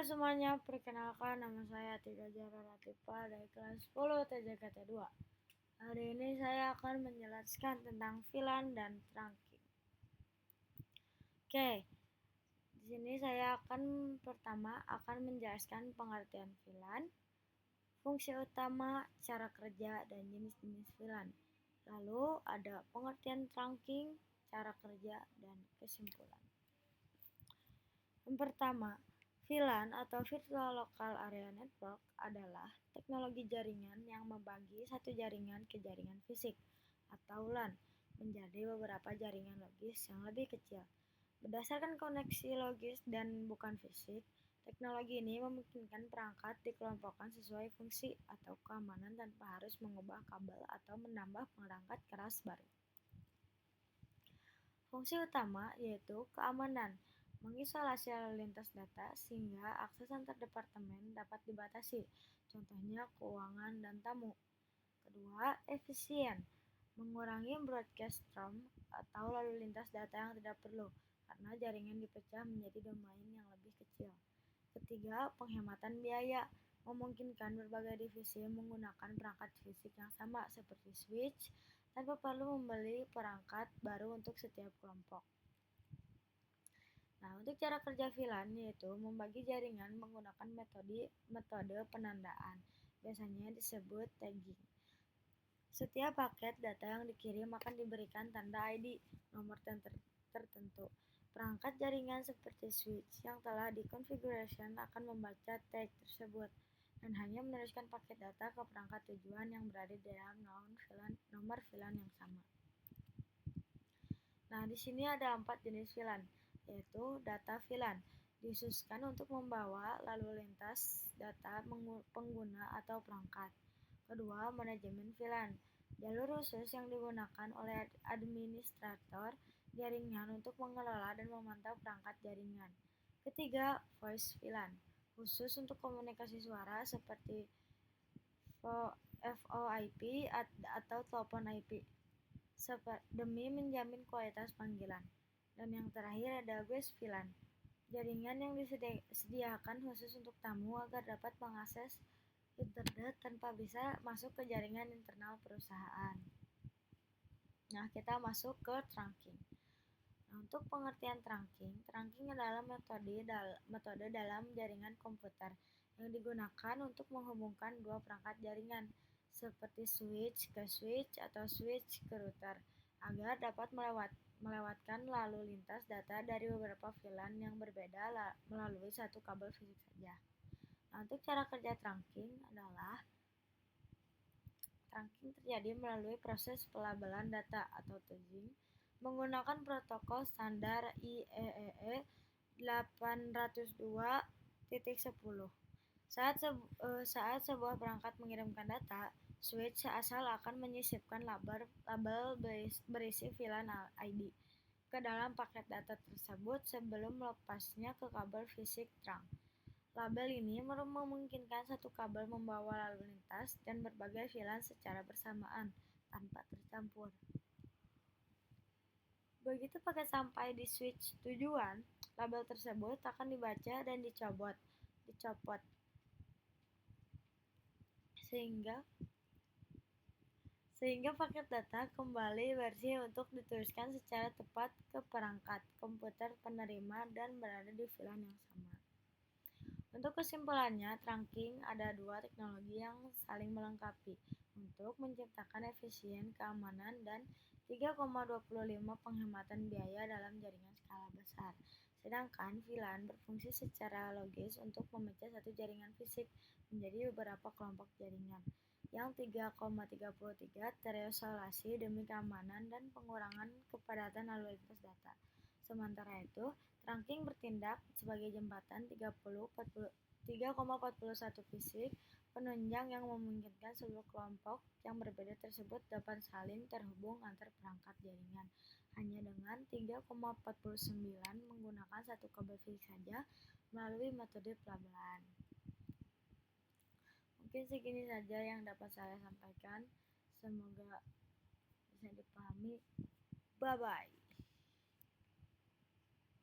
Halo semuanya, perkenalkan nama saya Tika Zahra Latifa dari kelas 10 TJKT 2. Hari ini saya akan menjelaskan tentang VLAN dan trunking. Oke, di sini saya pertama akan menjelaskan pengertian VLAN, fungsi utama, cara kerja, dan jenis-jenis VLAN. Lalu ada pengertian trunking, cara kerja, dan kesimpulan. Yang pertama, VLAN atau Virtual Local Area Network adalah teknologi jaringan yang membagi satu jaringan ke jaringan fisik atau LAN menjadi beberapa jaringan logis yang lebih kecil. Berdasarkan koneksi logis dan bukan fisik, teknologi ini memungkinkan perangkat dikelompokkan sesuai fungsi atau keamanan tanpa harus mengubah kabel atau menambah perangkat keras baru. Fungsi utama yaitu keamanan, mengisolasi lalu lintas data sehingga akses antar departemen dapat dibatasi, contohnya keuangan dan tamu. Kedua, efisien, mengurangi broadcast stream atau lalu lintas data yang tidak perlu karena jaringan dipecah menjadi domain yang lebih kecil. Ketiga, penghematan biaya, memungkinkan berbagai divisi menggunakan perangkat fisik yang sama seperti switch tanpa perlu membeli perangkat baru untuk setiap kelompok. Nah, untuk cara kerja VLAN yaitu membagi jaringan menggunakan metode penandaan, biasanya disebut tagging. Setiap paket data yang dikirim akan diberikan tanda ID, nomor tertentu. Perangkat jaringan seperti switch yang telah dikonfigurasi akan membaca tag tersebut dan hanya meneruskan paket data ke perangkat tujuan yang berada di dalam nomor VLAN yang sama. Nah, di sini ada 4 jenis VLAN, yaitu data VLAN, dikhususkan untuk membawa lalu lintas data pengguna atau perangkat. Kedua, manajemen VLAN, jalur khusus yang digunakan oleh administrator jaringan untuk mengelola dan memantau perangkat jaringan. Ketiga, voice VLAN, khusus untuk komunikasi suara seperti VoIP atau telepon IP, demi menjamin kualitas panggilan. Dan yang terakhir ada guest VLAN, jaringan yang disediakan khusus untuk tamu agar dapat mengakses internet tanpa bisa masuk ke jaringan internal perusahaan. Nah, kita masuk ke trunking. Nah, untuk pengertian trunking adalah metode dalam jaringan komputer yang digunakan untuk menghubungkan dua perangkat jaringan seperti switch ke switch atau switch ke router agar dapat melewatkan lalu lintas data dari beberapa VLAN yang berbeda melalui satu kabel fisik saja. Nah, untuk cara kerja trunking adalah trunking terjadi melalui proses pelabelan data atau tagging menggunakan protokol standar IEEE 802.10. Saat sebuah perangkat mengirimkan data, switch asal akan menyisipkan label berisi VLAN ID ke dalam paket data tersebut sebelum melepasnya ke kabel fisik trunk. Label ini memungkinkan satu kabel membawa lalu lintas dan berbagai VLAN secara bersamaan tanpa tercampur. Begitu paket sampai di switch tujuan, label tersebut akan dibaca dan dicopot sehingga paket data kembali bersih untuk dituliskan secara tepat ke perangkat komputer penerima dan berada di VLAN yang sama. Untuk kesimpulannya, trunking ada dua teknologi yang saling melengkapi untuk menciptakan efisien keamanan dan 3,25 penghematan biaya dalam jaringan skala besar. Sedangkan VLAN berfungsi secara logis untuk memecah satu jaringan fisik menjadi beberapa kelompok jaringan yang 3,33 terisolasi demi keamanan dan pengurangan kepadatan lalu lintas data. Sementara itu, trunking bertindak sebagai jembatan 3,41 fisik penunjang yang memungkinkan seluruh kelompok yang berbeda tersebut dapat saling terhubung antar perangkat jaringan hanya dengan 3,49 menggunakan satu kabel fisik saja melalui metode pelabelan. Mungkin segini saja yang dapat saya sampaikan. Semoga bisa dipahami. Bye-bye.